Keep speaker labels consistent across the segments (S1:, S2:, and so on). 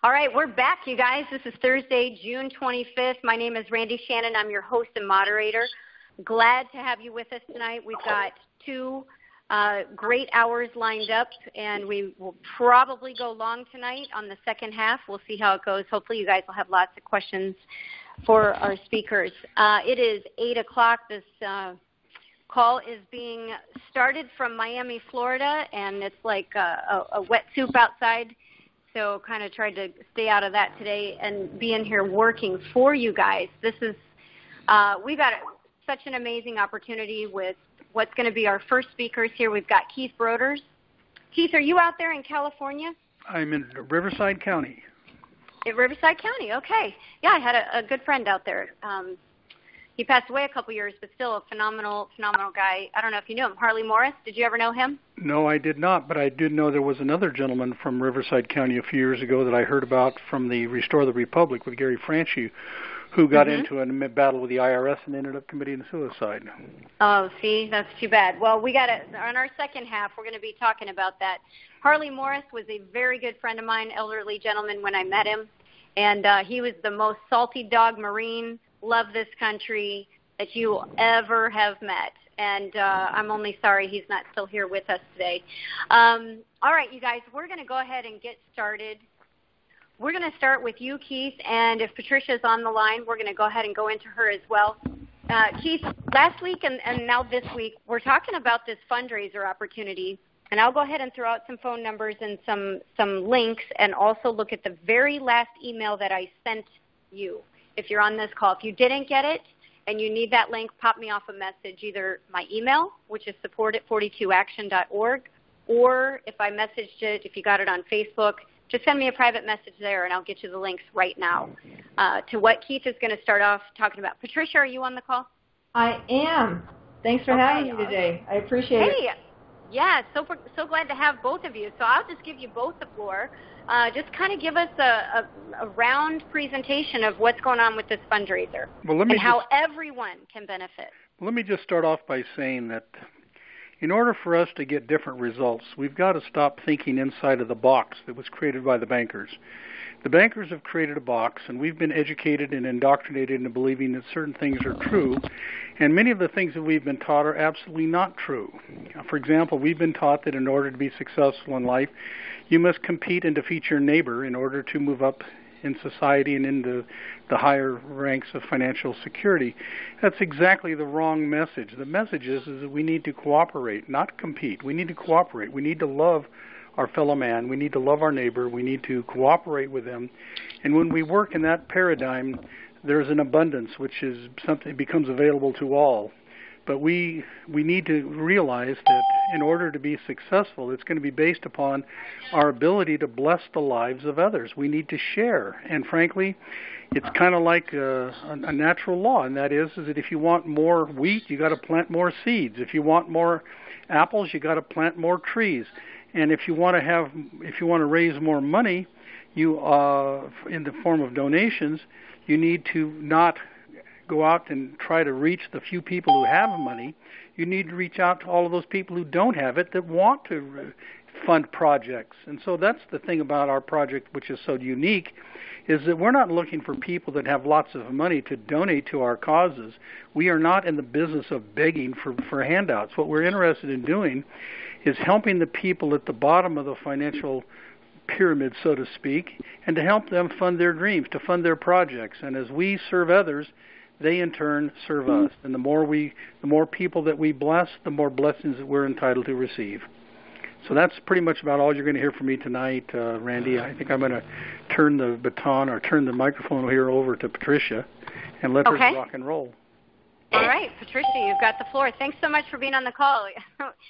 S1: All right, we're back, you guys. This is Thursday, June 25th. My name is Randy Shannon. I'm your host and moderator. Glad to have you with us tonight. We've got two great hours lined up, and we will probably go long tonight on the second half. We'll see how it goes. Hopefully you guys will have lots of questions for our speakers. It is 8 o'clock. This call is being started from Miami, Florida, and it's like a wet soup outside. So kind of tried to stay out of that today and be in here working for you guys. This is, we've got such an amazing opportunity with what's going to be our first speakers here. We've got Keith Broders. Keith, are you out there in California?
S2: I'm in Riverside County.
S1: In Riverside County, okay. Yeah, I had a good friend out there. He passed away a couple years, but still a phenomenal guy. I don't know if you knew him. Harley Morris, did you ever know him?
S2: No, I did not, but I did know there was another gentleman from Riverside County a few years ago that I heard about from the Restore the Republic with Gary Franchi, who got into a battle with the IRS and ended up committing suicide.
S1: Oh, see, that's too bad. Well, we got on our second half, we're going to be talking about that. Harley Morris was a very good friend of mine, elderly gentleman when I met him, and he was the most salty dog Marine, love this country that you ever have met. And I'm only sorry he's not still here with us today. All right, you guys, we're going to go ahead and get started. We're going to start with you, Keith, and if Patricia's on the line, we're going to go ahead and go into her as well. Keith, last week and now this week, we're talking about this fundraiser opportunity, and I'll go ahead and throw out some phone numbers and some links and also look at the very last email that I sent you if you're on this call. If you didn't get it and you need that link, pop me off a message, either my email, which is support@42action.org, or if I messaged it, if you got it on Facebook, just send me a private message there, and I'll get you the links right now to what Keith is going to start off talking about. Patricia, are you on the call?
S3: I am. Thanks for having me today. I appreciate it.
S1: Yeah, so glad to have both of you. So I'll just give you both the floor. Just kind of give us a round presentation of what's going on with this fundraiser and how everyone can benefit.
S2: Let me just start off by saying that in order for us to get different results, we've got to stop thinking inside of the box that was created by the bankers. The bankers have created a box, and we've been educated and indoctrinated into believing that certain things are true, and many of the things that we've been taught are absolutely not true. For example, we've been taught that in order to be successful in life, you must compete and defeat your neighbor in order to move up in society and into the higher ranks of financial security. That's exactly the wrong message. The message is that we need to cooperate, not compete. We need to cooperate. We need to love our fellow man. We need to love our neighbor. We need to cooperate with them. And when we work in that paradigm, there's an abundance, which is something that becomes available to all. But we need to realize that in order to be successful, it's going to be based upon our ability to bless the lives of others. We need to share. And frankly, it's kind of like a natural law, and that is that if you want more wheat, you got to plant more seeds. If you want more apples, you got to plant more trees. And if you want to raise more money, you in the form of donations, you need to not go out and try to reach the few people who have money. You need to reach out to all of those people who don't have it that want to fund projects. And so that's the thing about our project, which is so unique, is that we're not looking for people that have lots of money to donate to our causes. We are not in the business of begging for handouts. What we're interested in doing is helping the people at the bottom of the financial pyramid, so to speak, and to help them fund their dreams, to fund their projects. And as we serve others, they in turn serve us. And the more people that we bless, the more blessings that we're entitled to receive. So that's pretty much about all you're going to hear from me tonight, Randy. I think I'm going to turn the baton or turn the microphone here over to Patricia and let her rock and roll.
S1: All right, Patricia, you've got the floor. Thanks so much for being on the call.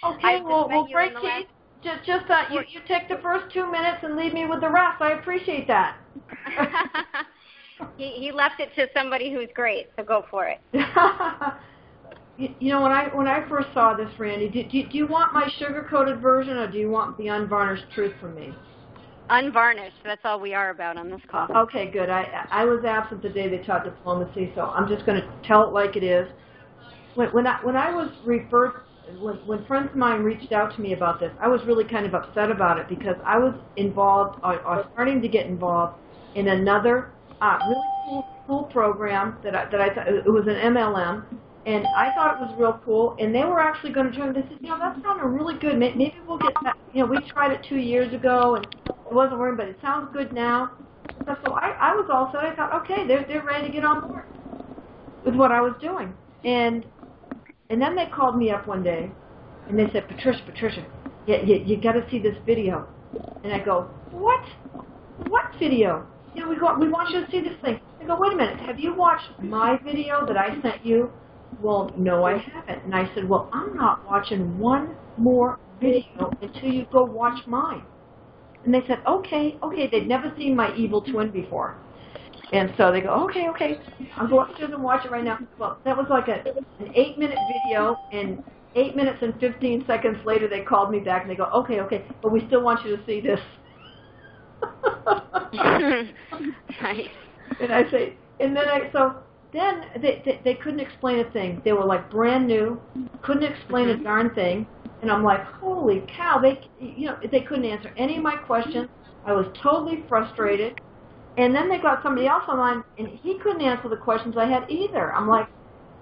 S3: Okay, well great, Keith. Just you take the first 2 minutes and leave me with the rest. I appreciate that.
S1: He left it to somebody who's great, so go for it.
S3: You know, when I first saw this, Randy, do you want my sugar-coated version, or do you want the unvarnished truth from me?
S1: Unvarnished. That's all we are about on this call.
S3: Okay, good. I was absent the day they taught diplomacy, so I'm just going to tell it like it is. When I was referred, when friends of mine reached out to me about this, I was really kind of upset about it because I was involved, I was starting to get involved in another really cool program that I thought it was an MLM, and I thought it was real cool. And they were actually going to join. They said, that sounded really good. Maybe we'll get that. We tried it 2 years ago and it wasn't working, but it sounds good now. So I was all set. I thought, okay, they're ready to get on board with what I was doing. And then they called me up one day, and they said, Patricia, you got to see this video. And I go, what? What video? We want you to see this thing. I go, wait a minute, have you watched my video that I sent you? Well, no, I haven't. And I said, well, I'm not watching one more video until you go watch mine. And they said, okay. They'd never seen my evil twin before. And so they go, okay. I'll go upstairs and watch it right now. Well, that was like an 8-minute video, and 8 minutes and 15 seconds later they called me back and they go, okay, but we still want you to see this.
S1: Nice.
S3: And I say, then they couldn't explain a thing. They were like brand new, couldn't explain a darn thing. And I'm like, holy cow, they couldn't answer any of my questions. I was totally frustrated. And then they got somebody else online, and he couldn't answer the questions I had either. I'm like,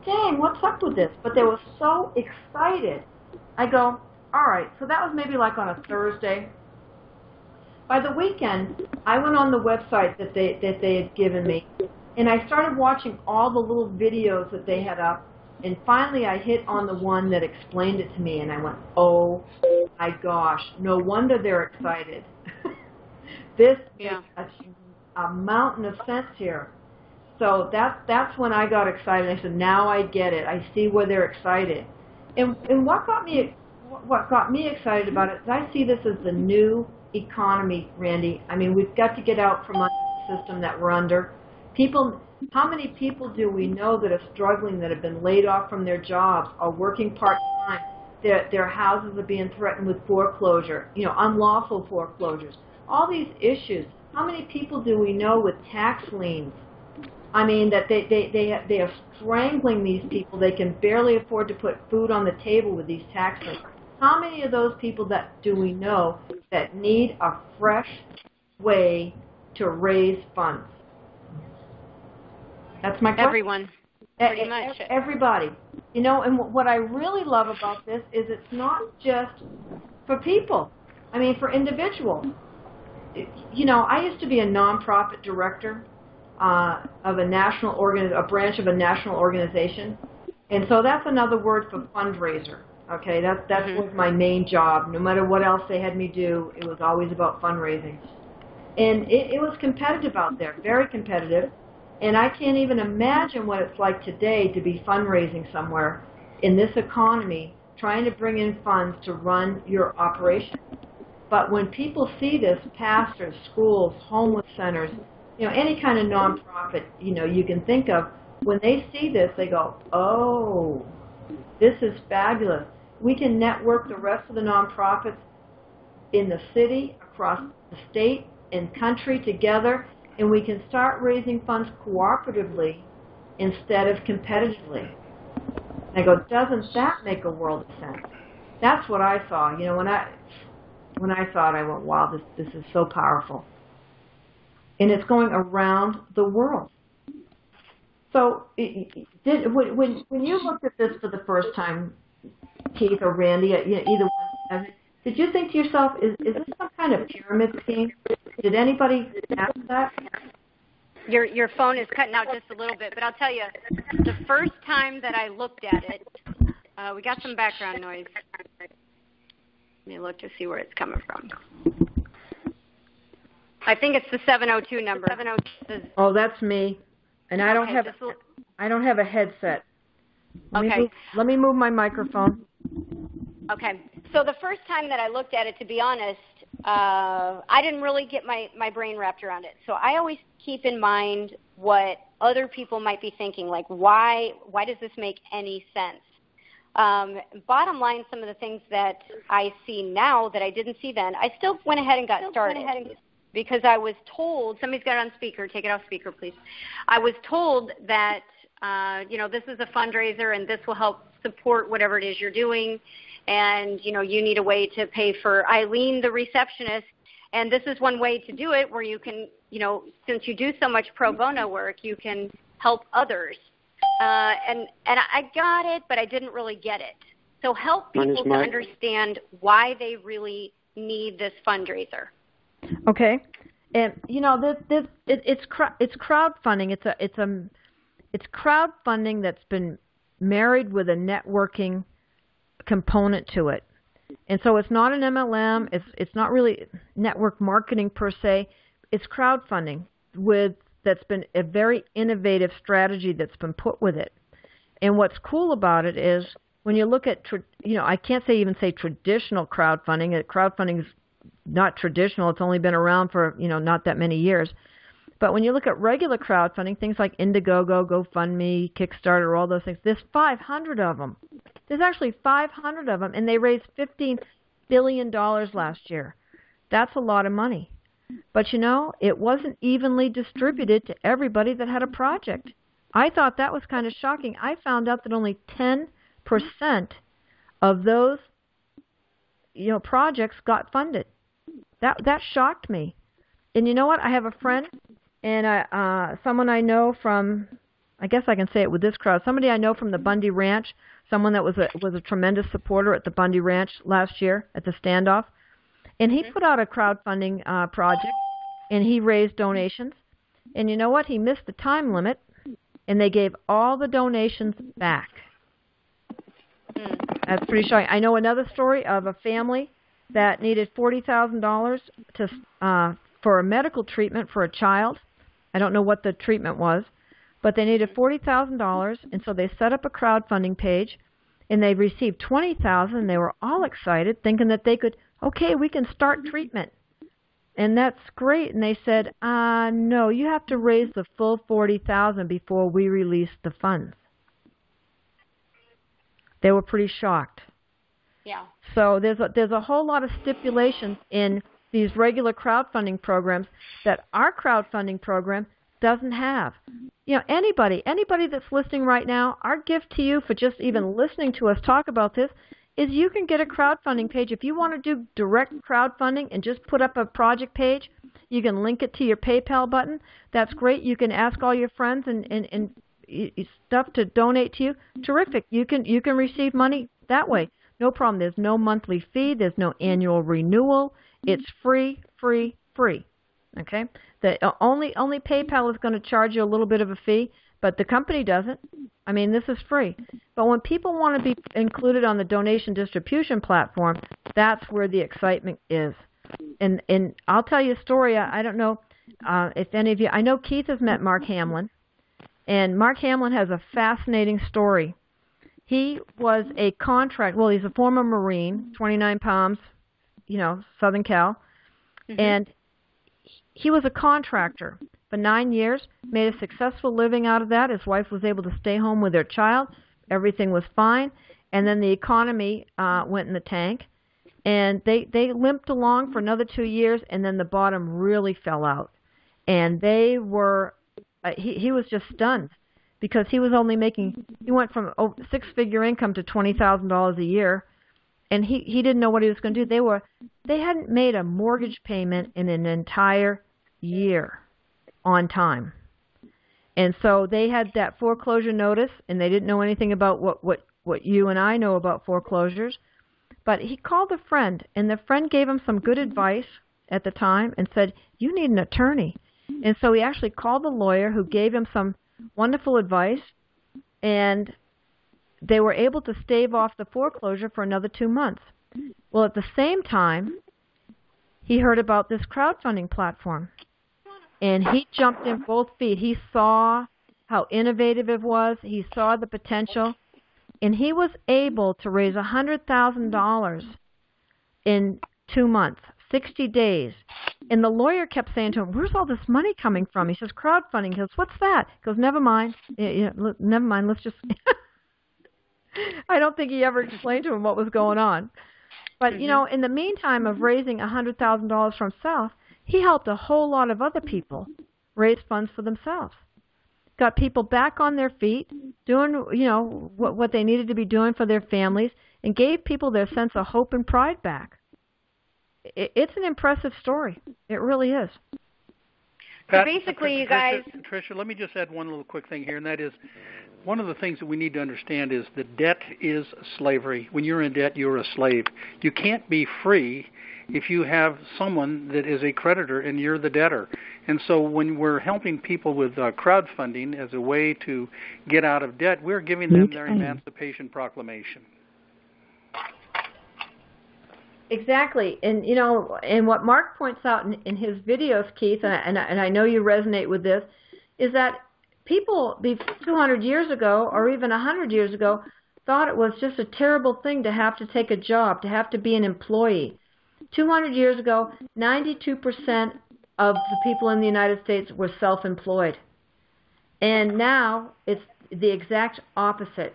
S3: dang, what's up with this? But they were so excited. I go, all right, so that was maybe like on a Thursday. By the weekend, I went on the website that they had given me, and I started watching all the little videos that they had up, and finally I hit on the one that explained it to me, and I went, oh my gosh, no wonder they're excited. This is a mountain of sense here. So that's when I got excited. I said, now I get it. I see where they're excited. And what got me excited about it is I see this as the new economy, Randy. I mean, we've got to get out from under the system that we're under. How many people do we know that are struggling, that have been laid off from their jobs, are working part-time? Their houses are being threatened with foreclosure, unlawful foreclosures. All these issues. How many people do we know with tax liens? I mean, that they are strangling these people. They can barely afford to put food on the table with these tax liens. How many of those people do we know that need a fresh way to raise funds? That's my question.
S1: Everyone, pretty much.
S3: Everybody. And what I really love about this is it's not just for people. I mean, for individuals. I used to be a nonprofit director of a branch of a national organization, and so that's another word for fundraiser. Okay, that was my main job. No matter what else they had me do, it was always about fundraising, and it was competitive out there, very competitive. And I can't even imagine what it's like today to be fundraising somewhere in this economy, trying to bring in funds to run your operation. But when people see this, pastors, schools, homeless centers, any kind of nonprofit, you can think of, when they see this, they go, oh, this is fabulous. We can network the rest of the nonprofits in the city, across the state and country together, and we can start raising funds cooperatively instead of competitively. And I go, doesn't that make a world of sense? That's what I saw. When I saw it, I went, wow, this is so powerful. And it's going around the world. So when you looked at this for the first time, Keith or Randy, either one, did you think to yourself, is this some kind of pyramid scheme? Did anybody ask that?
S1: Your phone is cutting out just a little bit, but I'll tell you, the first time that I looked at it, we got some background noise. Let me look to see where it's coming from. I think it's the 702 number. 702.
S3: Oh, that's me, and I don't have a headset. Let me move my microphone.
S1: Okay. So the first time that I looked at it, to be honest, I didn't really get my brain wrapped around it. So I always keep in mind what other people might be thinking, like why does this make any sense? Bottom line, some of the things that I see now that I didn't see then, I still went ahead and got started because I was told, somebody's got it on speaker, take it off speaker, please. I was told that, this is a fundraiser and this will help support whatever it is you're doing. And, you need a way to pay for Eileen, the receptionist. And this is one way to do it where you can, since you do so much pro bono work, you can help others. And I got it, but I didn't really get it. So help people to understand why they really need this fundraiser.
S3: Okay. And it's crowdfunding. It's crowdfunding that's been married with a networking component to it. And so it's not an MLM. It's not really network marketing per se. It's crowdfunding that's been a very innovative strategy that's been put with it. And what's cool about it is when you look at, I can't even say traditional crowdfunding. Crowdfunding is not traditional. It's only been around for, not that many years. But when you look at regular crowdfunding, things like Indiegogo, GoFundMe, Kickstarter, all those things, there's 500 of them. There's actually 500 of them, and they raised $15 billion last year. That's a lot of money. But, it wasn't evenly distributed to everybody that had a project. I thought that was kind of shocking. I found out that only 10% of those, projects got funded. That shocked me. And you know what? I have a friend and someone I know from, I guess I can say it with this crowd, somebody I know from the Bundy Ranch, someone that was a tremendous supporter at the Bundy Ranch last year at the standoff. And he put out a crowdfunding project, and he raised donations. And you know what? He missed the time limit, and they gave all the donations back. That's pretty shocking. I know another story of a family that needed $40,000 for a medical treatment for a child. I don't know what the treatment was, but they needed $40,000, and so they set up a crowdfunding page, and they received $20,000, and they were all excited, thinking that they could, okay, we can start treatment. And that's great. And they said, no, you have to raise the full $40,000 before we release the funds. They were pretty shocked.
S1: Yeah. So
S3: there's a whole lot of stipulations in these regular crowdfunding programs that our crowdfunding program doesn't have. Anybody that's listening right now, our gift to you for just even listening to us talk about this is you can get a crowdfunding page. If you want to do direct crowdfunding and just put up a project page, you can link it to your PayPal button. That's great. You can ask all your friends and stuff to donate to you. Terrific. You can receive money that way. No problem. There's no monthly fee. There's no annual renewal. It's free. Okay? Only PayPal is going to charge you a little bit of a fee, but the company doesn't. I mean, this is free. But when people want to be included on the donation distribution platform, that's where the excitement is. And I'll tell you a story. I don't know if any of you, I know Keith has met Mark Hamlin, and Mark Hamlin has a fascinating story. He was a he's a former Marine, 29 Palms, Southern Cal, and he was a contractor for 9 years, made a successful living out of that. His wife was able to stay home with their child. Everything was fine. And then the economy went in the tank. And they limped along for another 2 years, and then the bottom really fell out. And they were, he was just stunned because he was only he went from six-figure income to $20,000 a year. And he didn't know what he was going to do. They hadn't made a mortgage payment in an entire year on time. And so they had that foreclosure notice, and they didn't know anything about what you and I know about foreclosures. But he called a friend, and the friend gave him some good advice at the time and said, you need an attorney. And so he actually called the lawyer who gave him some wonderful advice, and they were able to stave off the foreclosure for another 2 months. Well, at the same time, he heard about this crowdfunding platform, and he jumped in both feet. He saw how innovative it was. He saw the potential, and he was able to raise $100,000 in 2 months, 60 days. And the lawyer kept saying to him, where's all this money coming from? He says, crowdfunding. He goes, what's that? He goes, never mind. Never mind. Let's just... I don't think he ever explained to him what was going on. But, in the meantime of raising $100,000 for himself, he helped a whole lot of other people raise funds for themselves. Got people back on their feet, doing, what they needed to be doing for their families, and gave people their sense of hope and pride back. it's an impressive story. It really is.
S2: Pat,
S1: so basically, you guys...
S2: Tricia, let me just add one little quick thing here, and that is one of the things that we need to understand is that debt is slavery. When you're in debt, you're a slave. You can't be free if you have someone that is a creditor and you're the debtor. And so when we're helping people with crowdfunding as a way to get out of debt, we're giving them their Emancipation Proclamation.
S3: Exactly. And, and what Mark points out in his videos, Keith, and I know you resonate with this, is that people 200 years ago or even 100 years ago thought it was just a terrible thing to have to take a job, to have to be an employee. 200 years ago, 92% of the people in the United States were self-employed. And now it's the exact opposite.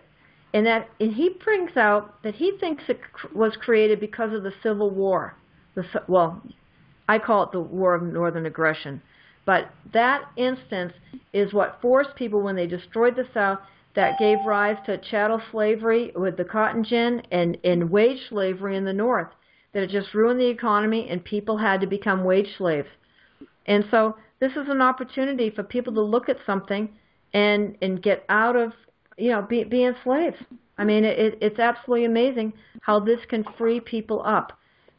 S3: And he brings out that he thinks it was created because of the Civil War. Well, I call it the War of Northern Aggression. But that instance is what forced people, when they destroyed the South, that gave rise to chattel slavery with the cotton gin and wage slavery in the North. That it just ruined the economy and people had to become wage slaves. And so this is an opportunity for people to look at something and get out of being slaves. I mean, it's absolutely amazing how this can free people up.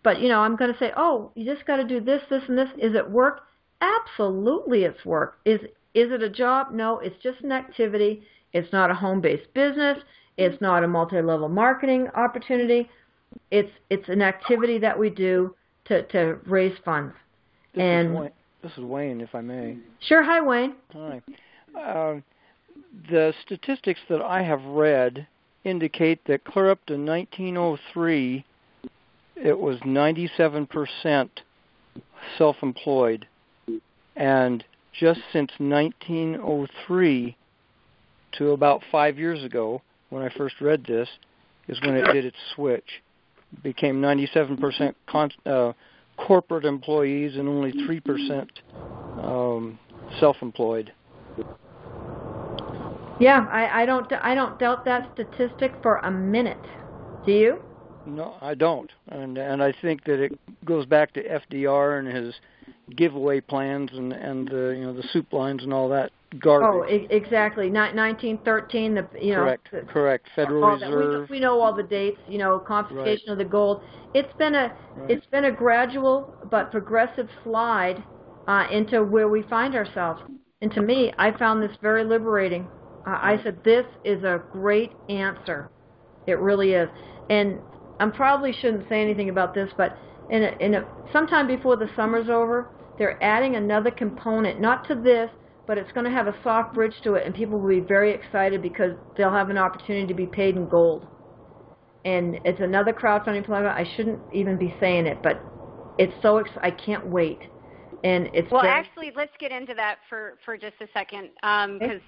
S3: But, I'm going to say, oh, you just got to do this, this, and this. Is it work? Absolutely it's work. Is it a job? No, it's just an activity. It's not a home-based business. It's not a multi-level marketing opportunity. It's an activity that we do to raise funds.
S4: This is Wayne, if I may.
S3: Sure. Hi, Wayne.
S4: Hi. The statistics that I have read indicate that clear up to 1903, it was 97% self-employed. And just since 1903 to about 5 years ago, when I first read this, is when it did its switch. It became 97% corporate employees and only 3% self-employed.
S3: Yeah, I don't doubt that statistic for a minute. Do you?
S4: No, I don't, and I think that it goes back to FDR and his giveaway plans and the soup lines and all that garbage.
S3: Oh, exactly. 1913.
S4: Correct. Federal Reserve.
S3: We know all the dates. Confiscation of the gold. It's been a gradual but progressive slide into where we find ourselves. And to me, I found this very liberating. I said, this is a great answer. It really is. And I probably shouldn't say anything about this, but sometime before the summer's over, they're adding another component, not to this, but it's going to have a soft bridge to it, and people will be very excited because they'll have an opportunity to be paid in gold. And it's another crowdfunding platform. I shouldn't even be saying it, but it's so I can't wait. And it's
S1: actually, let's get into that for just a second, because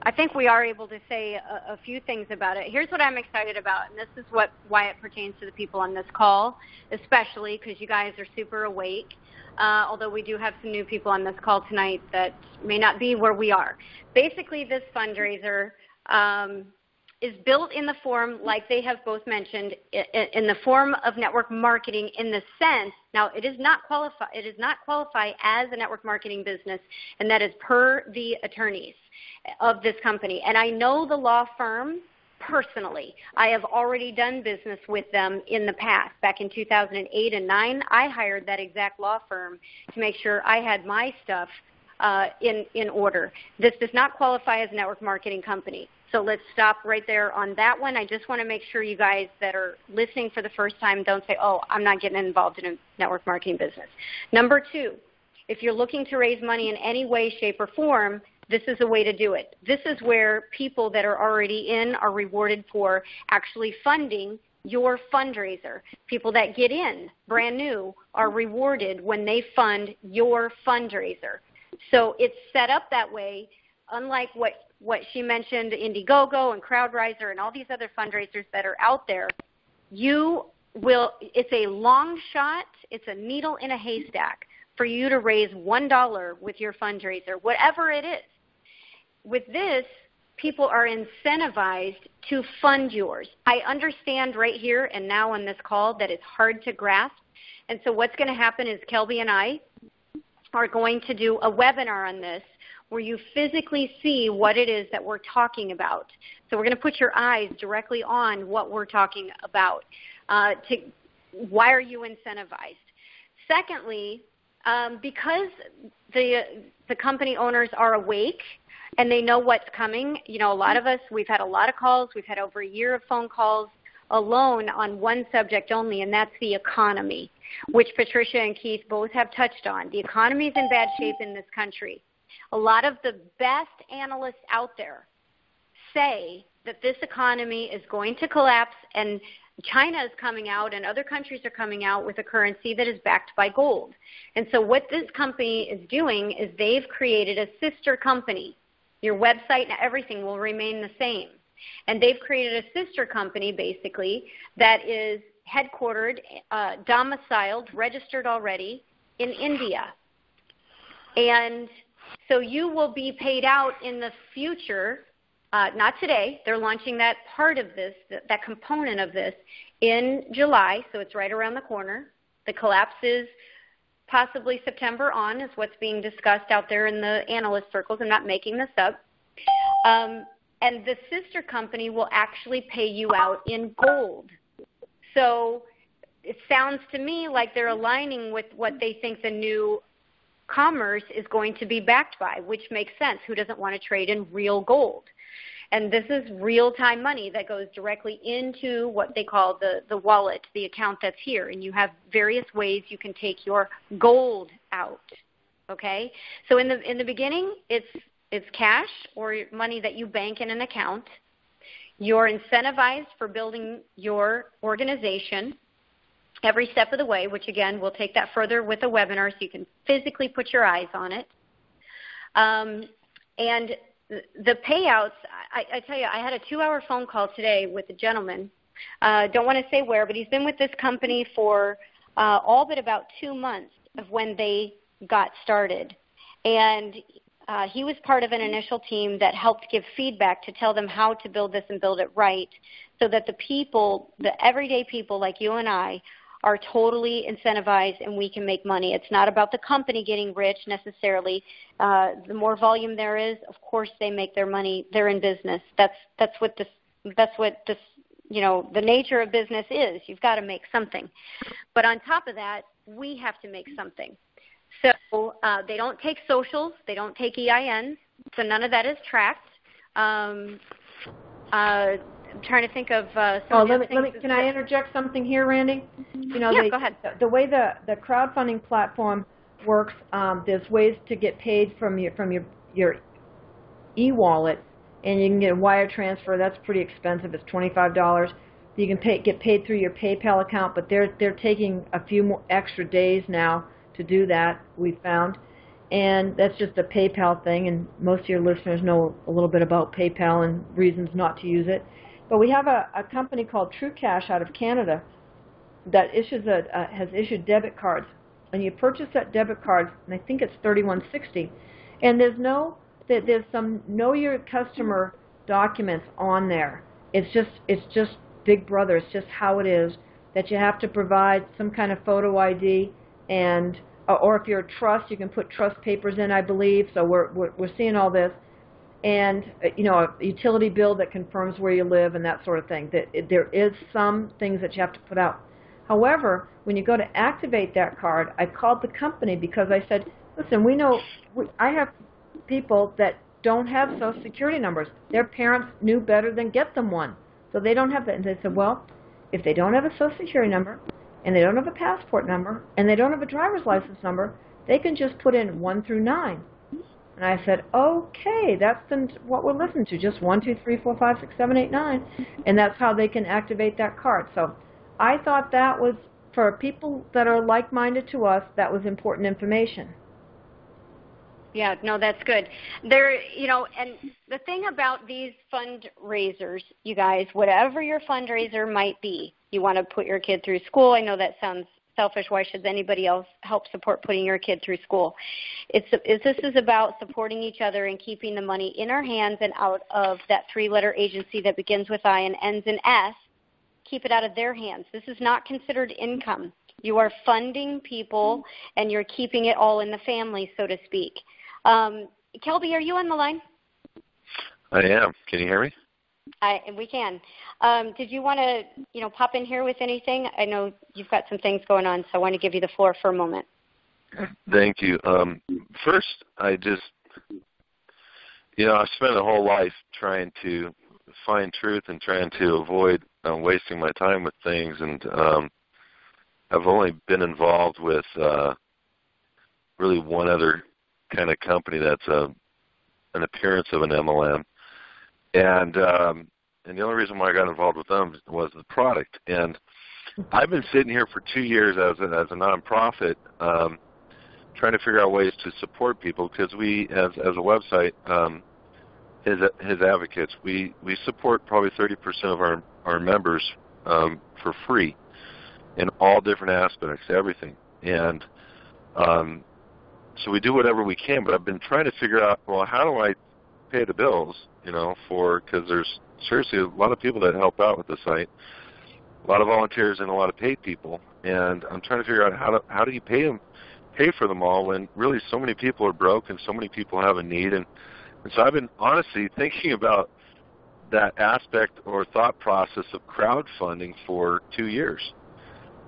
S1: I think we are able to say a few things about it. Here's what I'm excited about, and this is why it pertains to the people on this call, especially because you guys are super awake, although we do have some new people on this call tonight that may not be where we are. Basically, this fundraiser is built in the form, like they have both mentioned, in the form of network marketing in the sense, now it does not qualify as a network marketing business, and that is per the attorneys of this company. And I know the law firm personally. I have already done business with them in the past. Back in 2008 and 2009, I hired that exact law firm to make sure I had my stuff in order. This does not qualify as a network marketing company. So let's stop right there on that one. I just want to make sure you guys that are listening for the first time don't say, oh, I'm not getting involved in a network marketing business. Number two, if you're looking to raise money in any way, shape, or form, this is a way to do it. This is where people that are already in are rewarded for actually funding your fundraiser. People that get in, brand new, are rewarded when they fund your fundraiser. So it's set up that way, unlike what she mentioned, Indiegogo and CrowdRiser and all these other fundraisers that are out there. It's a long shot, it's a needle in a haystack for you to raise $1 with your fundraiser, whatever it is. With this, people are incentivized to fund yours. I understand right here and now on this call that it's hard to grasp And so what's going to happen is Kelby and I are going to do a webinar on this where you physically see what it is that we're talking about. So we're going to put your eyes directly on what we're talking about. Why are you incentivized? Secondly, because the company owners are awake and they know what's coming, you know, a lot of us, we've had a lot of calls. We've had over a year of phone calls alone on one subject only, and that's the economy, which Patricia and Keith both have touched on. The economy is in bad shape in this country. A lot of the best analysts out there say that this economy is going to collapse, and China is coming out and other countries are coming out with a currency that is backed by gold. And so what this company is doing is they've created a sister company. Your website and everything will remain the same. And they've created a sister company, basically, that is headquartered, domiciled, registered already in India. And so you will be paid out in the future, not today. They're launching that part of this, that component of this, in July, so it's right around the corner. The collapse is possibly September on, is what's being discussed out there in the analyst circles. I'm not making this up. And the sister company will actually pay you out in gold. So it sounds to me like they're aligning with what they think the new commerce is going to be backed by, which makes sense. Who doesn't want to trade in real gold? And this is real-time money that goes directly into what they call the wallet, the account that's here. And you have various ways you can take your gold out, okay? So in the beginning, it's cash or money that you bank in an account. You're incentivized for building your organization every step of the way, which, again, we'll take that further with a webinar so you can physically put your eyes on it. And the payouts, I tell you, I had a 2-hour phone call today with a gentleman. Don't want to say where, but he's been with this company for all but about 2 months of when they got started. And he was part of an initial team that helped give feedback to tell them how to build this and build it right so that the people, the everyday people like you and I, are totally incentivized and we can make money. It's not about the company getting rich necessarily. The more volume there is, of course they make their money. They're in business. That's what this you know, the nature of business is. You've got to make something. But on top of that, we have to make something. So they don't take socials. They don't take EINs. So none of that is tracked. I'm trying to think of some of the things.
S3: Can I interject something here, Randy? You know,
S1: yeah, go ahead.
S3: The way the crowdfunding platform works, there's ways to get paid from your e-wallet, and you can get a wire transfer. That's pretty expensive. It's $25. You can get paid through your PayPal account, but they're taking a few more extra days now to do that, we found. And that's just a PayPal thing, and most of your listeners know a little bit about PayPal and reasons not to use it. But we have a company called True Cash out of Canada that has issued debit cards. And you purchase that debit card, and I think it's $31.60. And there's some know your customer documents on there. It's just Big Brother. It's just how it is that you have to provide some kind of photo ID, and or if you're a trust, you can put trust papers in, I believe. So we're seeing all this. And you know, a utility bill that confirms where you live and that sort of thing. There is some things that you have to put out. However, when you go to activate that card, I called the company because I said, listen, I have people that don't have Social Security numbers. Their parents knew better than get them one. So they don't have that. And they said, well, if they don't have a Social Security number, and they don't have a passport number, and they don't have a driver's license number, they can just put in 1 through 9. And I said, okay, that's what we're listening to, just 1, 2, 3, 4, 5, 6, 7, 8, 9. And that's how they can activate that card. So I thought that was, for people that are like-minded to us, that was important information.
S1: Yeah, no, that's good. There, you know, and the thing about these fundraisers, you guys, whatever your fundraiser might be, you want to put your kid through school. I know that sounds selfish. Why should anybody else help support putting your kid through school? This is about supporting each other and keeping the money in our hands and out of that 3-letter agency that begins with I and ends in S. Keep it out of their hands. This is not considered income. You are funding people, and you're keeping it all in the family, so to speak. Kelby, are you on the line?
S5: I am. Can you hear me?
S1: We can. Did you want to, pop in here with anything? I know you've got some things going on, so I want to give you the floor for a moment.
S5: Thank you. First, I just, I've spent a whole life trying to find truth and trying to avoid wasting my time with things, and I've only been involved with really one other kind of company that's an appearance of an MLM. And the only reason why I got involved with them was the product. And I've been sitting here for 2 years as a nonprofit trying to figure out ways to support people, because we, as a website, his advocates, we support probably 30% of our members for free in all different aspects, everything. And so we do whatever we can, but I've been trying to figure out, well, how do I pay the bills, because there's seriously a lot of people that help out with the site, a lot of volunteers and a lot of paid people, and I'm trying to figure out how do you pay for them all when really so many people are broke and so many people have a need, and so I've been honestly thinking about that aspect or thought process of crowdfunding for 2 years.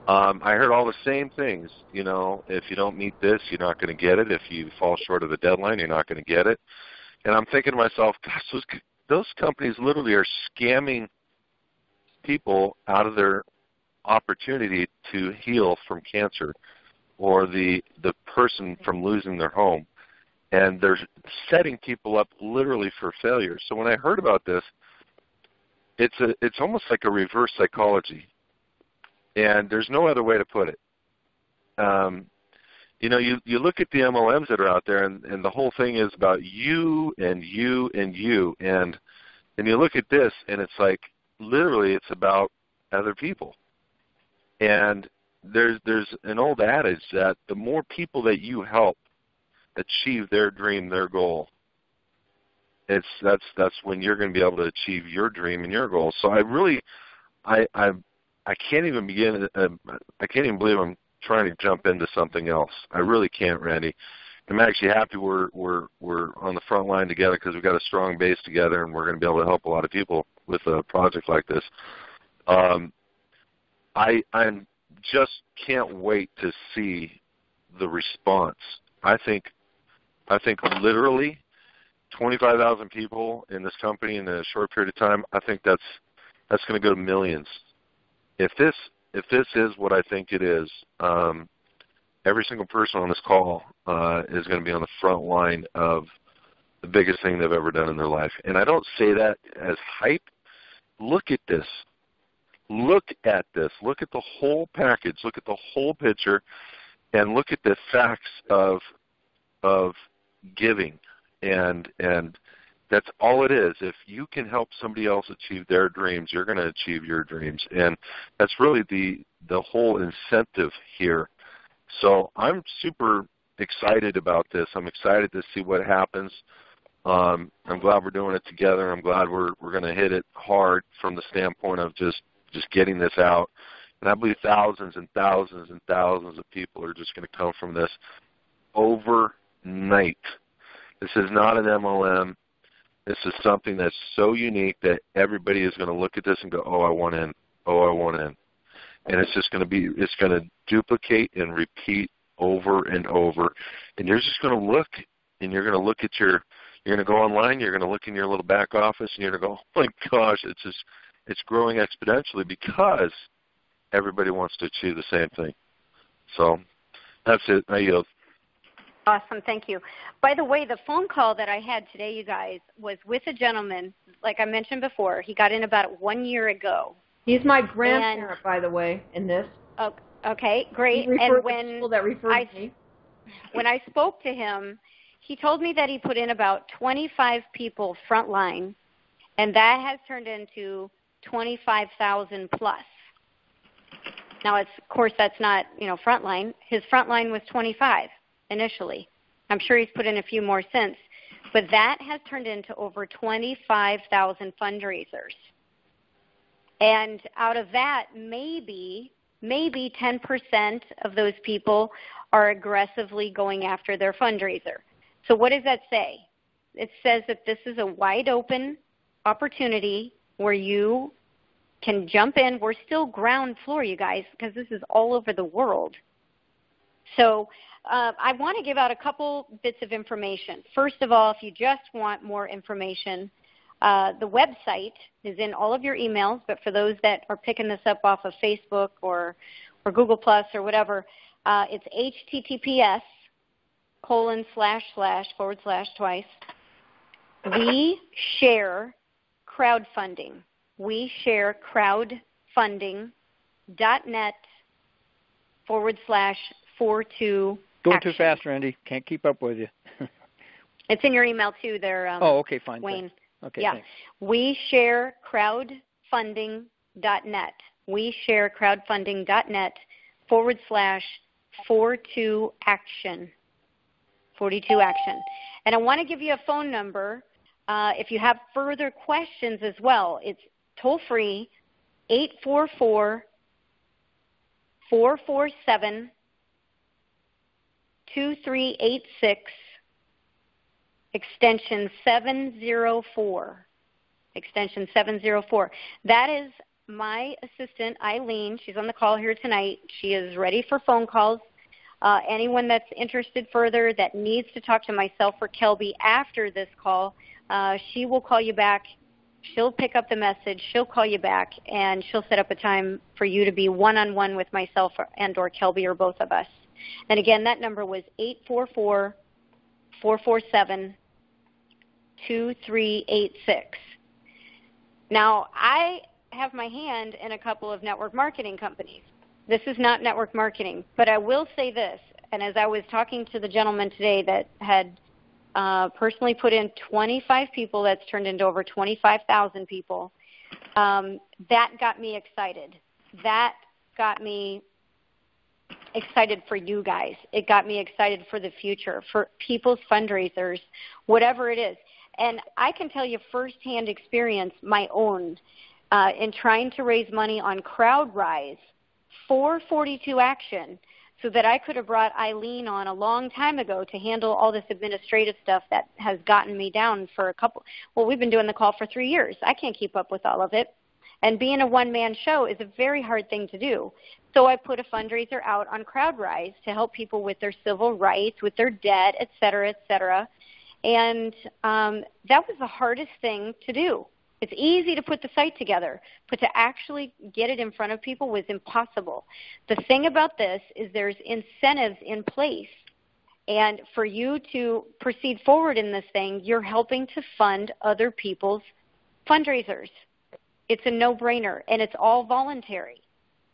S5: I heard all the same things, if you don't meet this, you're not going to get it. If you fall short of the deadline, you're not going to get it. And I'm thinking to myself, gosh, those companies literally are scamming people out of their opportunity to heal from cancer or the person from losing their home. And they're setting people up literally for failure. So when I heard about this, it's almost like a reverse psychology. And there's no other way to put it. You look at the MLMs that are out there, and the whole thing is about you and you and you. And you look at this, and it's like literally it's about other people. And there's an old adage that the more people that you help achieve their dream, their goal, that's when you're going to be able to achieve your dream and your goal. So I can't even begin. I can't even believe I'm trying to jump into something else. I really can't, Randy. I'm actually happy we're on the front line together, because we've got a strong base together, and we're going to be able to help a lot of people with a project like this. I just can't wait to see the response. I think literally 25,000 people in this company in a short period of time. I think that's going to go to millions. If this is what I think it is, every single person on this call is going to be on the front line of the biggest thing they've ever done in their life. And I don't say that as hype. Look at this. Look at this. Look at the whole package. Look at the whole picture, and look at the facts of giving. And that's all it is. If you can help somebody else achieve their dreams, you're going to achieve your dreams. And that's really the whole incentive here. So I'm super excited about this. I'm excited to see what happens. I'm glad we're doing it together. I'm glad we're going to hit it hard from the standpoint of just getting this out. And I believe thousands and thousands and thousands of people are just going to come from this overnight. This is not an MLM. This is something that's so unique that everybody is going to look at this and go, oh, I want in. Oh, I want in. And it's just going to duplicate and repeat over and over. And you're just going to look, and you're going to look at you're going to go online, you're going to look in your little back office, and you're going to go, oh my gosh, it's growing exponentially because everybody wants to achieve the same thing. So that's it. I yield.
S1: Awesome. Thank you. By the way, the phone call that I had today, you guys, was with a gentleman, like I mentioned before. He got in about 1 year ago.
S3: He's my grandparent, by the way, in this.
S1: Okay, great.
S3: And when
S1: I spoke to him, he told me that he put in about 25 people frontline, and that has turned into 25,000 plus. Now, of course, that's not, frontline. His frontline was 25 initially. I'm sure he's put in a few more since. But that has turned into over 25,000 fundraisers. And out of that, maybe maybe 10% of those people are aggressively going after their fundraiser. So what does that say? It says that this is a wide open opportunity where you can jump in. We're still ground floor, you guys, because this is all over the world. So I want to give out a couple bits of information. First of all, if you just want more information, the website is in all of your emails, but for those that are picking this up off of Facebook or Google Plus or whatever, it's https:// We share crowdfunding. We share crowdfunding.net/42.
S4: Going too fast, Randy. Can't keep up with you.
S1: It's in your email too there,
S4: okay, fine.
S1: Wayne.
S4: Okay,
S1: yeah.
S4: Thanks.
S1: We share crowdfunding.net. We share crowdfunding.net/42 action. 42 action. And I want to give you a phone number if you have further questions as well. It's toll free 844-447-2386, extension 704. Extension 704. That is my assistant, Eileen. She's on the call here tonight. She is ready for phone calls. Anyone that's interested further that needs to talk to myself or Kelby after this call, she will call you back. She'll pick up the message. She'll call you back, and she'll set up a time for you to be one-on-one with myself and or Kelby or both of us. And again, that number was 844-447-2386. Now, I have my hand in a couple of network marketing companies. This is not network marketing, but I will say this, and as I was talking to the gentleman today that had personally put in 25 people, that's turned into over 25,000 people, that got me excited. That got me excited for you guys. It got me excited for the future, for people's fundraisers, whatever it is. And I can tell you firsthand experience, my own, in trying to raise money on CrowdRise for 42 Action so that I could have brought Eileen on a long time ago to handle all this administrative stuff that has gotten me down for we've been doing the call for 3 years. I can't keep up with all of it. And being a one-man show is a very hard thing to do. So I put a fundraiser out on CrowdRise to help people with their civil rights, with their debt, et cetera, et cetera. And that was the hardest thing to do. It's easy to put the site together, but to actually get it in front of people was impossible. The thing about this is there's incentives in place. And for you to proceed forward in this thing, you're helping to fund other people's fundraisers. It's a no-brainer, and it's all voluntary.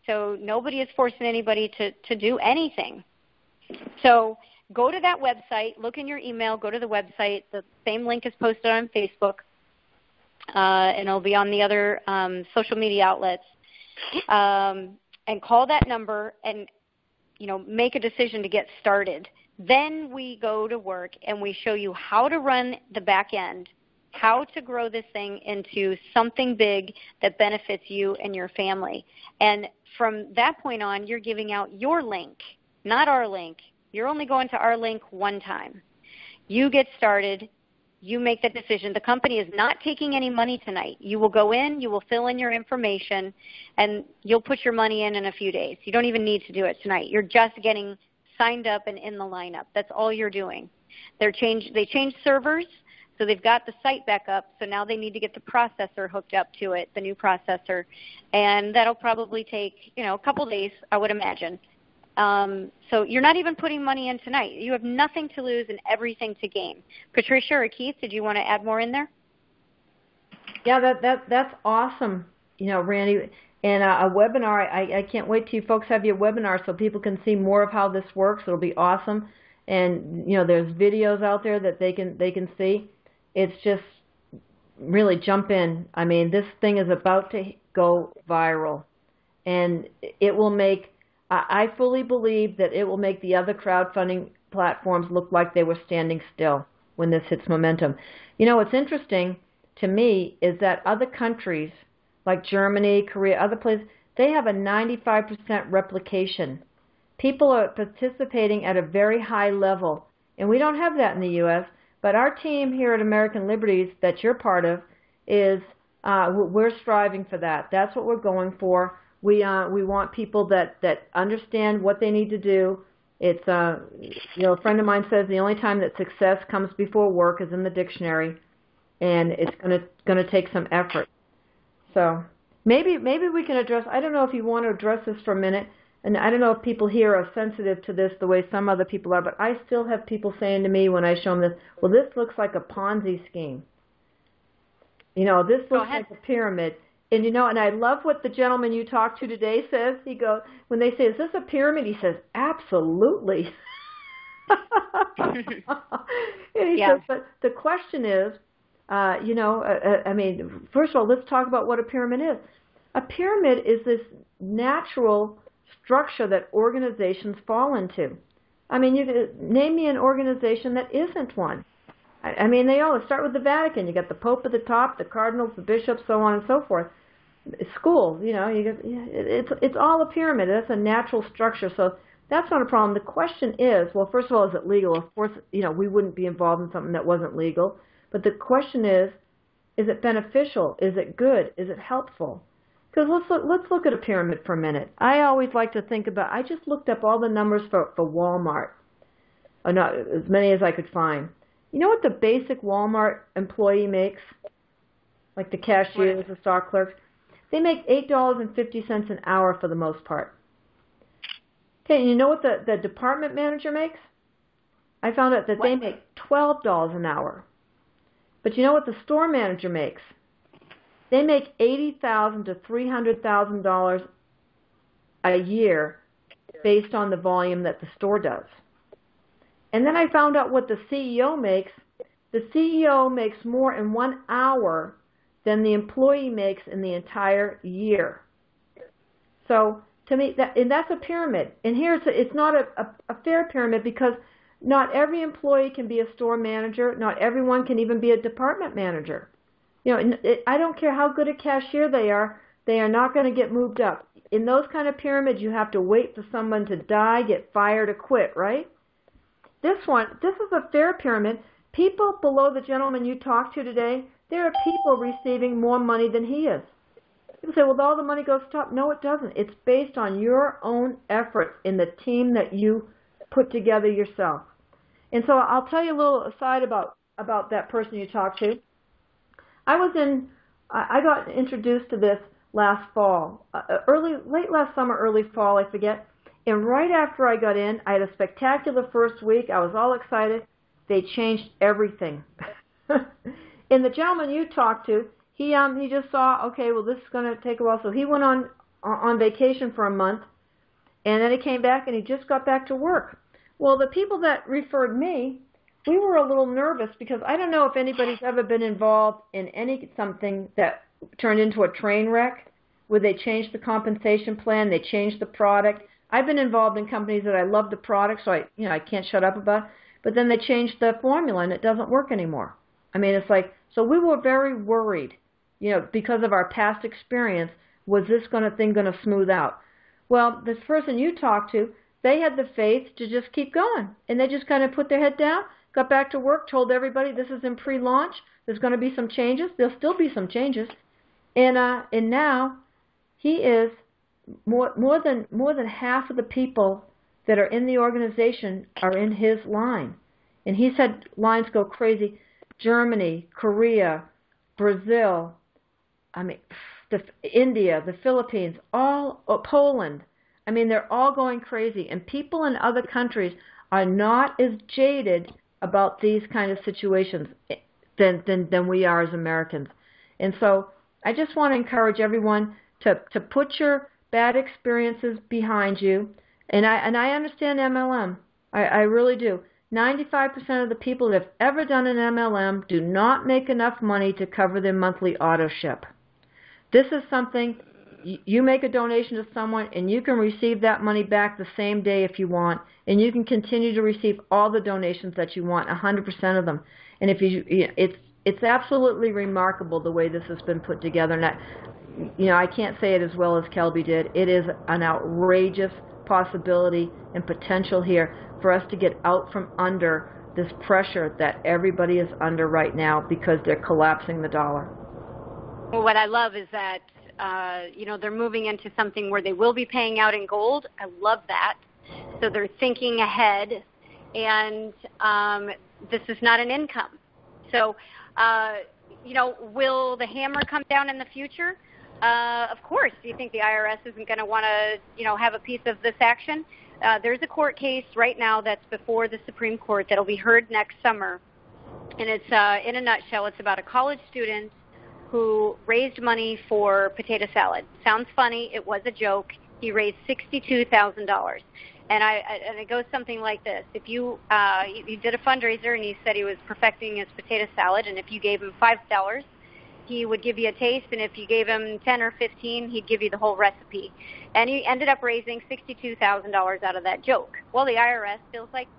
S1: So nobody is forcing anybody to do anything. So go to that website, look in your email, go to the website. The same link is posted on Facebook, and it'll be on the other social media outlets. And call that number and, make a decision to get started. Then we go to work and we show you how to run the back end, how to grow this thing into something big that benefits you and your family. And from that point on, you're giving out your link, not our link. You're only going to our link one time. You get started. You make that decision. The company is not taking any money tonight. You will go in, you will fill in your information, and you'll put your money in a few days. You don't even need to do it tonight. You're just getting signed up and in the lineup. That's all you're doing. They changed servers, so they've got the site back up, so now they need to get the processor hooked up to it, the new processor, and that'll probably take, a couple days, I would imagine. So you're not even putting money in tonight. You have nothing to lose and everything to gain. Patricia or Keith, did you want to add more in there?
S3: Yeah, that's awesome, Randy. And a webinar, I can't wait till you folks have your webinar so people can see more of how this works. It'll be awesome. And, there's videos out there that they can see. It's just really jump in. I mean, this thing is about to go viral. And it will make, I fully believe that it will make the other crowdfunding platforms look like they were standing still when this hits momentum. What's interesting to me is that other countries like Germany, Korea, other places, they have a 95% replication. People are participating at a very high level, and we don't have that in the U.S., but our team here at American Liberties that you're part of is we're striving for that. That's what we're going for. We want people that understand what they need to do. It's a friend of mine says the only time that success comes before work is in the dictionary, and it's gonna take some effort. So maybe we can address. I don't know if you want to address this for a minute, and I don't know if people here are sensitive to this the way some other people are, but I still have people saying to me when I show them this, well, this looks like a Ponzi scheme. This looks like a pyramid. And, and I love what the gentleman you talked to today says. He goes, when they say, is this a pyramid? He says, absolutely. And he says, but the question is, first of all, let's talk about what a pyramid is. A pyramid is this natural structure that organizations fall into. I mean, name me an organization that isn't one. I mean, they all start with the Vatican. You got the Pope at the top, the cardinals, the bishops, so on and so forth. Schools, it's all a pyramid. That's a natural structure. So that's not a problem. The question is, well, first of all, is it legal? Of course, we wouldn't be involved in something that wasn't legal. But the question is it beneficial? Is it good? Is it helpful? Because let's look at a pyramid for a minute. I always like to think about. I just looked up all the numbers for Walmart, or not as many as I could find. You know what the basic Walmart employee makes? Like the cashiers, the stock clerks? They make $8.50 an hour for the most part. Okay, and you know what the department manager makes? I found out that they make $12 an hour. But you know what the store manager makes? They make $80,000 to $300,000 a year based on the volume that the store does. And then I found out what the CEO makes. The CEO makes more in 1 hour than the employee makes in the entire year. So to me, that's a pyramid. And here it's not a fair pyramid because not every employee can be a store manager. Not everyone can even be a department manager. I don't care how good a cashier they are not going to get moved up. In those kind of pyramids, you have to wait for someone to die, get fired, or quit, right? This is a fair pyramid. People below the gentleman you talked to today, there are people receiving more money than he is. People say, well, all the money goes to top. No, it doesn't. It's based on your own efforts in the team that you put together yourself. And so I'll tell you a little aside about that person you talked to. I got introduced to this last fall, late last summer, early fall, I forget. And right after I got in, I had a spectacular first week. I was all excited. They changed everything. And the gentleman you talked to, he just saw, okay, well, this is going to take a while. So he went on vacation for a month, and then he came back, and he just got back to work. Well, the people that referred me, we were a little nervous because I don't know if anybody's ever been involved in something that turned into a train wreck where they changed the compensation plan, they changed the product. I've been involved in companies that I love the product, so I can't shut up about it. But then they changed the formula and it doesn't work anymore. I mean, it's like, so we were very worried, because of our past experience, was this thing going to smooth out? Well, this person you talked to, they had the faith to just keep going. And they just kind of put their head down, got back to work, told everybody this is in pre-launch. There's going to be some changes. There'll still be some changes. And now he is more than half of the people that are in the organization are in his line. And he's had lines go crazy. Germany, Korea, Brazil, India, the Philippines, Poland. I mean, they're all going crazy. And people in other countries are not as jaded about these kind of situations than we are as Americans. And so I just want to encourage everyone to put your bad experiences behind you. And I understand MLM. I really do. 95% of the people that have ever done an MLM do not make enough money to cover their monthly auto ship. This is something, you make a donation to someone and you can receive that money back the same day if you want, and you can continue to receive all the donations that you want, 100% of them. And it's absolutely remarkable the way this has been put together. And I can't say it as well as Kelby did. It is an outrageous possibility and potential here for us to get out from under this pressure that everybody is under right now because they're collapsing the dollar.
S1: Well, what I love is that, they're moving into something where they will be paying out in gold. I love that. So they're thinking ahead, and this is not an income. So, will the hammer come down in the future? Of course. Do you think the IRS isn't going to want to, have a piece of this action? There's a court case right now that's before the Supreme Court that'll be heard next summer. And it's, in a nutshell, it's about a college student who raised money for potato salad. Sounds funny. It was a joke. He raised $62,000. And it goes something like this. If you did a fundraiser and he said he was perfecting his potato salad, and if you gave him $5, he would give you a taste, and if you gave him 10 or 15, he'd give you the whole recipe. And he ended up raising $62,000 out of that joke. Well, the IRS feels like,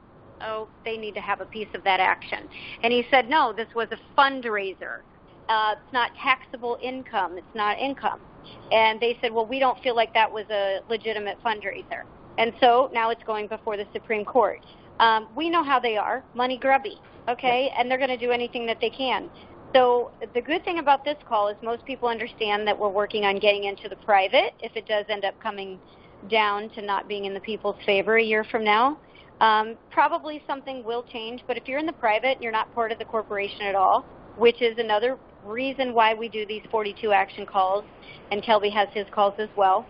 S1: they need to have a piece of that action. And he said, no, this was a fundraiser. It's not taxable income. It's not income. And they said, well, we don't feel like that was a legitimate fundraiser. And so now it's going before the Supreme Court. We know how they are, money grubby, okay? And they're going to do anything that they can. So the good thing about this call is most people understand that we're working on getting into the private if it does end up coming down to not being in the people's favor a year from now. Probably something will change, but if you're in the private and you're not part of the corporation at all, which is another reason why we do these 42 action calls, and Kelby has his calls as well,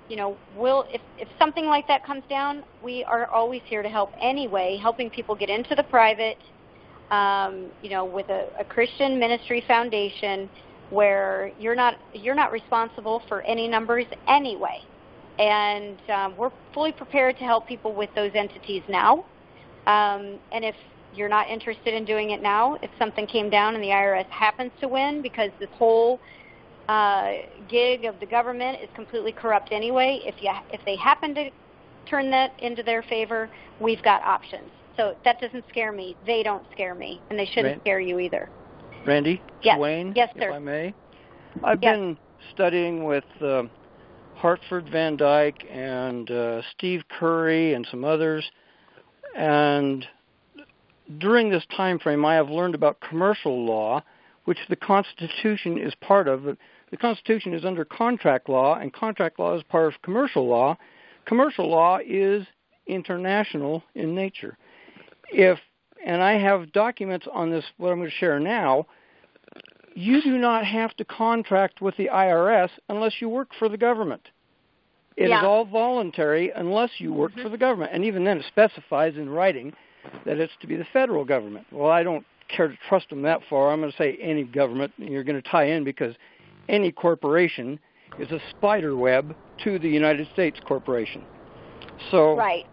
S1: if something like that comes down, we are always here to help anyway, helping people get into the private, with a Christian ministry foundation where you're not responsible for any numbers anyway. And we're fully prepared to help people with those entities now. And if you're not interested in doing it now, if something came down and the IRS happens to win because this whole gig of the government is completely corrupt anyway, if they happen to turn that into their favor, we've got options. So that doesn't scare me. They don't scare me, and they shouldn't scare you either.
S4: Randy?
S1: Yes.
S4: Wayne?
S1: Yes, sir.
S4: If I may? I've been studying with Hartford Van Dyke and Steve Curry and some others, and during this time frame I have learned about commercial law, which the Constitution is part of. The Constitution is under contract law, and contract law is part of commercial law. Commercial law is international in nature. And I have documents on this, what I'm going to share now, you do not have to contract with the IRS unless you work for the government. It is all voluntary unless you work for the government. And even then it specifies in writing that it's to be the federal government. Well, I don't care to trust them that far. I'm going to say any government, and you're going to tie in because any corporation is a spider web to the United States corporation. So,
S1: right.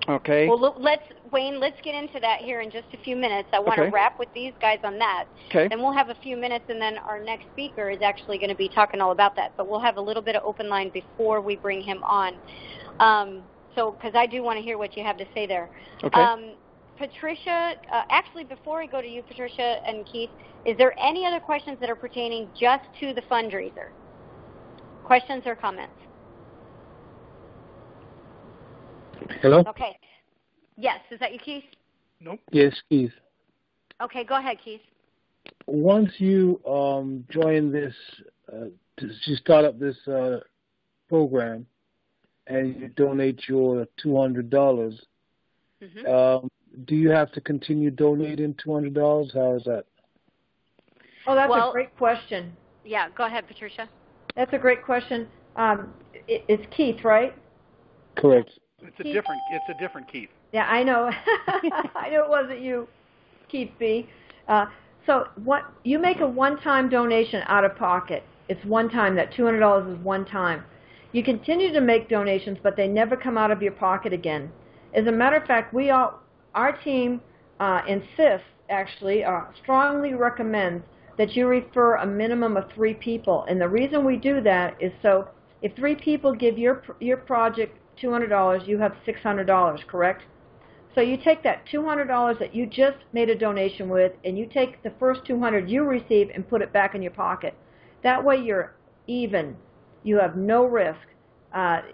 S4: Okay.
S1: Well, Wayne, let's get into that here in just a few minutes. I want to wrap with these guys on that.
S4: Okay.
S1: Then we'll have a few minutes, and then our next speaker is actually going to be talking all about that. But we'll have a little bit of open line before we bring him on. Because I do want to hear what you have to say there.
S4: Okay.
S1: Patricia, actually, before I go to you, Patricia and Keith, is there any other questions that are pertaining just to the fundraiser? Questions or comments?
S6: Hello?
S1: Okay. Yes. Is that you, Keith?
S2: Nope.
S6: Yes, Keith.
S1: Okay, go ahead, Keith.
S6: Once you join this, you start up this program, and you donate your $200, do you have to continue donating $200? How is that?
S3: Oh, that's a great question.
S1: Yeah, go ahead, Patricia.
S3: That's a great question. It's Keith, right?
S6: Correct.
S2: It's a different Keith.
S3: Yeah, I know. I know it wasn't you, Keith B. So you make a one-time donation out of pocket. It's one time. That $200 is one time. You continue to make donations, but they never come out of your pocket again. As a matter of fact, our team insists, actually, strongly recommends that you refer a minimum of 3 people. And the reason we do that is so if 3 people give your project $200, you have $600, correct? So you take that $200 that you just made a donation with, and you take the first $200 you receive and put it back in your pocket. That way you're even. You have no risk.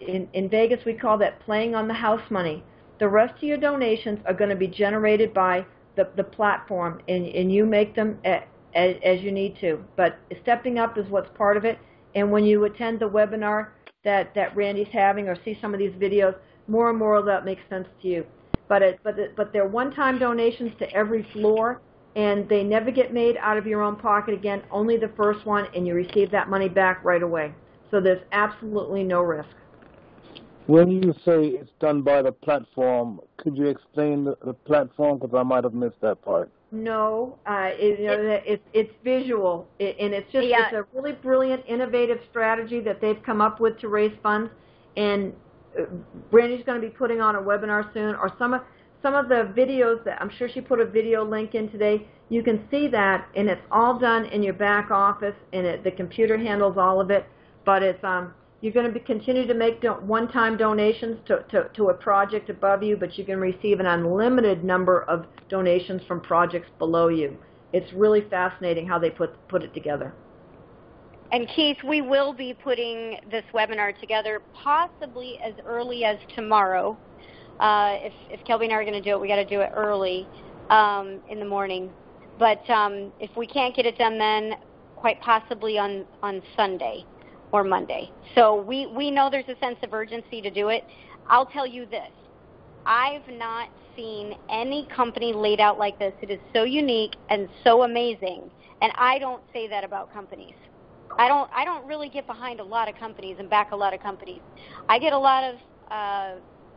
S3: In Vegas, we call that playing on the house money. The rest of your donations are going to be generated by the platform, and you make them as you need to. But stepping up is what's part of it. And when you attend the webinar that Randy's having or see some of these videos, more and more of that makes sense to you. But they're one-time donations to every floor, and they never get made out of your own pocket again, only the first one, and you receive that money back right away. So there's absolutely no risk.
S6: When you say it's done by the platform, could you explain the platform? Because I might have missed that part.
S3: No, it's visual, and it's just it's a really brilliant, innovative strategy that they've come up with to raise funds. And Brandy's going to be putting on a webinar soon, or some of the videos that I'm sure she put a video link in today. You can see that, and it's all done in your back office, and the computer handles all of it. But it's you're going to continue to make one-time donations to a project above you, but you can receive an unlimited number of donations from projects below you. It's really fascinating how they put it together.
S1: And Keith, we will be putting this webinar together possibly as early as tomorrow. If Kelby and I are going to do it, we got to do it early in the morning. But if we can't get it done then, quite possibly on Sunday or Monday. So we know there's a sense of urgency to do it. I'll tell you this. I've not seen any company laid out like this. It is so unique and so amazing. And I don't say that about companies. I don't really get behind a lot of companies and back a lot of companies. I get a lot of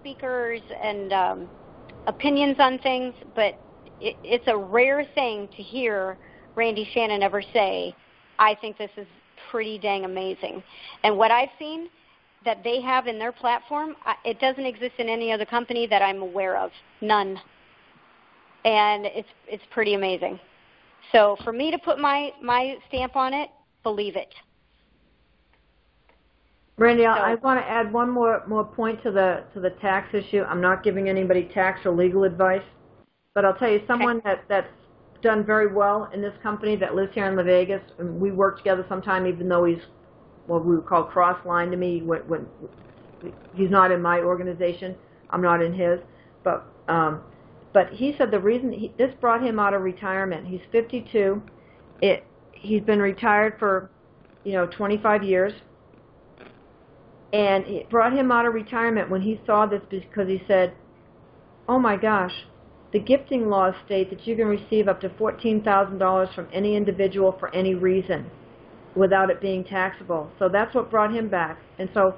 S1: speakers and opinions on things, but it's a rare thing to hear Randy Shannon ever say, I think this is pretty dang amazing. And what I've seen that they have in their platform, it doesn't exist in any other company that I'm aware of. None. And it's pretty amazing. So for me to put my stamp on it, believe it.
S3: Randy, I want to add one more point to the tax issue. I'm not giving anybody tax or legal advice, but I'll tell you someone that's done very well in this company that lives here in Las Vegas, and we work together sometime, even though he's what we would call cross-line to me. When he's not in my organization, I'm not in his. But he said the reason this brought him out of retirement. He's 52. He's been retired for 25 years, and it brought him out of retirement when he saw this, because he said, "Oh my gosh." The gifting laws state that you can receive up to $14,000 from any individual for any reason without it being taxable. So that's what brought him back. And so,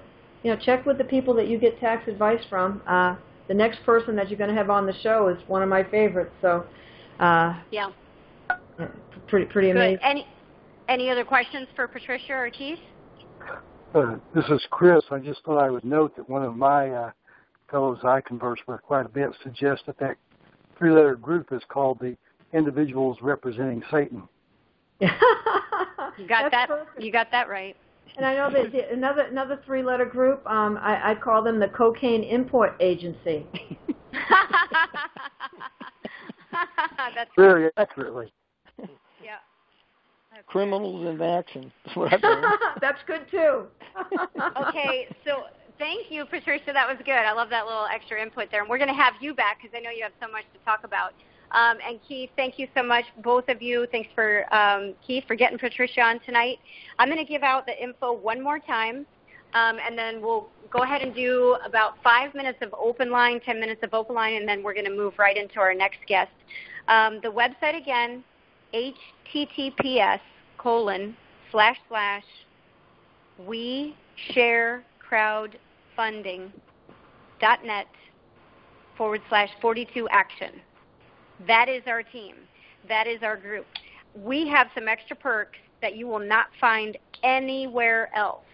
S3: check with the people that you get tax advice from. The next person that you're going to have on the show is one of my favorites. So,
S1: yeah,
S3: pretty amazing.
S1: Good. Any other questions for Patricia or Keith?
S7: This is Chris. I just thought I would note that one of my fellows I converse with quite a bit suggests that three-letter group is called the Individuals Representing Satan.
S1: You got that. Perfect. You got that right.
S3: And I know that another three-letter group. I call them the Cocaine Import Agency.
S1: That's
S7: very accurately.
S1: Yeah.
S4: Criminals in action. That's what I've done.
S3: That's good too.
S1: Okay, so thank you, Patricia. That was good. I love that little extra input there. And we're going to have you back because I know you have so much to talk about. And Keith, thank you so much, both of you. Thanks for Keith for getting Patricia on tonight. I'm going to give out the info one more time, and then we'll go ahead and do about 5 minutes of open line, 10 minutes of open line, and then we're going to move right into our next guest. The website again, https://WeShareCrowdfunding.net/42action. That is our team. That is our group. We have some extra perks that you will not find anywhere else.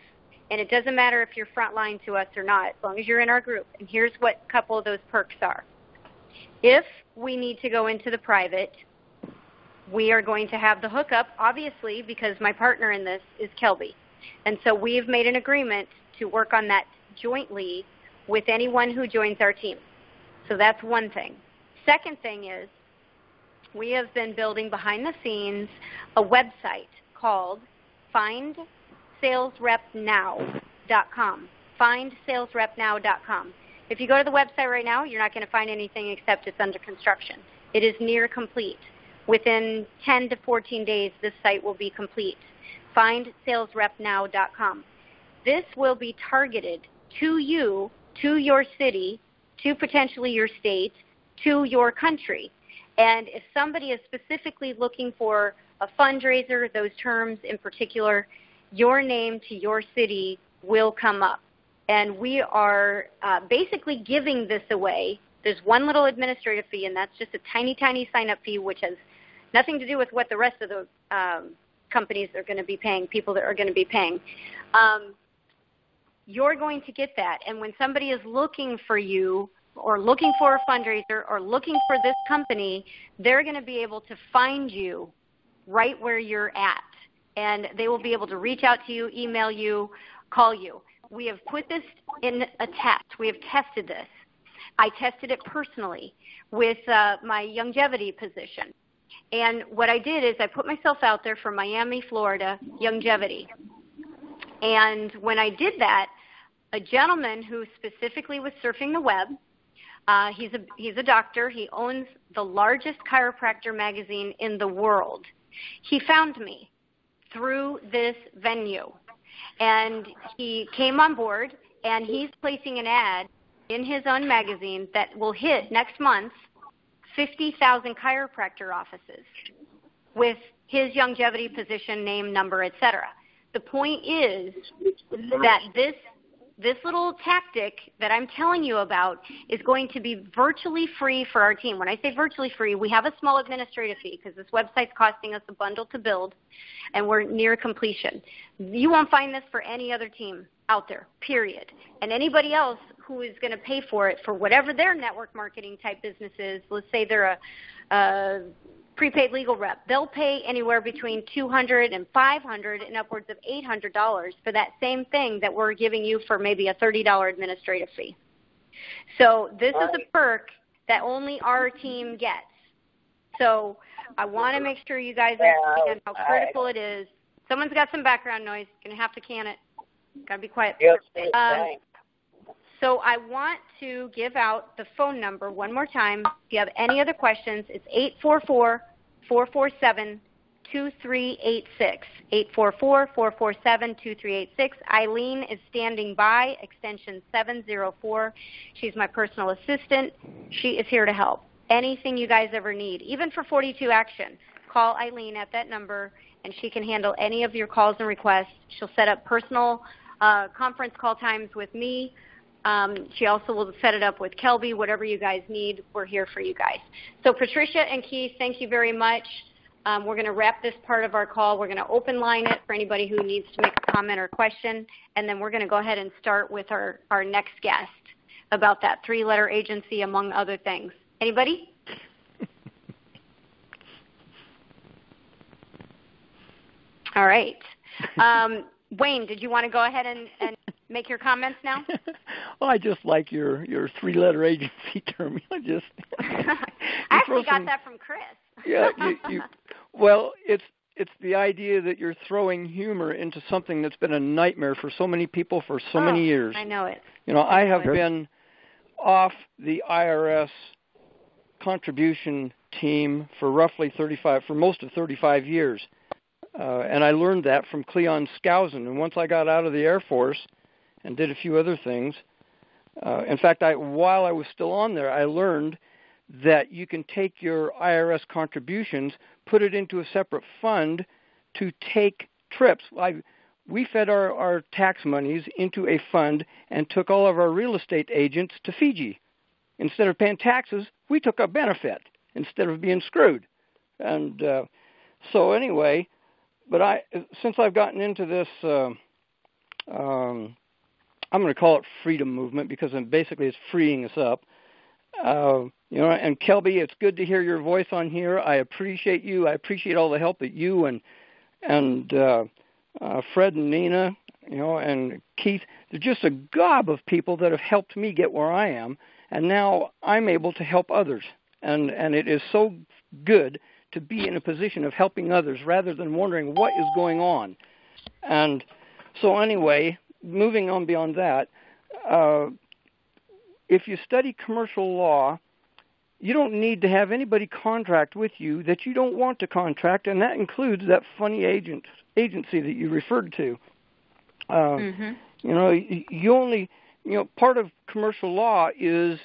S1: And it doesn't matter if you're frontline to us or not, as long as you're in our group. And here's what a couple of those perks are. If we need to go into the private, we are going to have the hookup, obviously, because my partner in this is Kelby. And so we've made an agreement to work on that jointly with anyone who joins our team. So that's one thing. Second thing is we have been building behind the scenes a website called findsalesrepnow.com. Findsalesrepnow.com. If you go to the website right now, you're not going to find anything except it's under construction. It is near complete. Within 10 to 14 days, this site will be complete. Findsalesrepnow.com. This will be targeted to you, to your city, to potentially your state, to your country. And if somebody is specifically looking for a fundraiser, those terms in particular, your name to your city will come up. And we are basically giving this away. There's one little administrative fee, and that's just a tiny, tiny sign-up fee, which has nothing to do with what the rest of the companies are going to be paying, people that are going to be paying. You're going to get that. And when somebody is looking for you or looking for a fundraiser or looking for this company, they're going to be able to find you right where you're at. And they will be able to reach out to you, email you, call you. We have put this in a test. We have tested this. I tested it personally with my longevity position. And what I did is I put myself out there for Miami, Florida, longevity. And when I did that, a gentleman who specifically was surfing the web, he's a doctor. He owns the largest chiropractor magazine in the world. He found me through this venue. And he came on board, and he's placing an ad in his own magazine that will hit next month 50,000 chiropractor offices with his longevity position, name, number, etc. The point is that this little tactic that I'm telling you about is going to be virtually free for our team. When I say virtually free, we have a small administrative fee because this website's costing us a bundle to build, and we're near completion. You won't find this for any other team out there, period. And anybody else who is going to pay for it for whatever their network marketing type business is, let's say they're a prepaid legal rep, they'll pay anywhere between $200 and $500 and upwards of $800 for that same thing that we're giving you for maybe a $30 administrative fee. So this is a perk that only our team gets. So I want to make sure you guys understand how critical it is. Someone's got some background noise. Going to have to can it. Got to be quiet. So I want to give out the phone number one more time. If you have any other questions, it's 844-447-2386. 844-447-2386. Eileen is standing by, extension 704. She's my personal assistant. She is here to help. Anything you guys ever need, even for 42 Action, call Eileen at that number, and she can handle any of your calls and requests. She'll set up personal conference call times with me. She also will set it up with Kelby, whatever you guys need. We're here for you guys. So Patricia and Keith, thank you very much. We're going to wrap this part of our call. We're going to open line it for anybody who needs to make a comment or question, and then we're going to go ahead and start with our next guest about that three-letter agency, among other things. Anybody? All right. Wayne, did you want to go ahead and make your comments now?
S4: Well, I just like your three-letter agency term. I
S1: actually got that from Chris.
S4: Yeah. Well, it's the idea that you're throwing humor into something that's been a nightmare for so many people for so many years.
S1: I know it.
S4: I have been off the IRS contribution team for most of 35 years. And I learned that from Cleon Skousen. And once I got out of the Air Force and did a few other things, in fact, while I was still on there, I learned that you can take your IRS contributions, put it into a separate fund to take trips. We fed our tax monies into a fund and took all of our real estate agents to Fiji. Instead of paying taxes, we took a benefit instead of being screwed. And so anyway, but since I've gotten into this, I'm going to call it freedom movement because basically it's freeing us up. And Kelby, it's good to hear your voice on here. I appreciate you. I appreciate all the help that you and Fred and Nina, and Keith. There's just a gob of people that have helped me get where I am, and now I'm able to help others. And it is so good to be in a position of helping others rather than wondering what is going on. And so anyway, moving on beyond that, if you study commercial law, you don't need to have anybody contract with you that you don't want to contract, and that includes that funny agency that you referred to. You know, you only, you know, part of commercial law is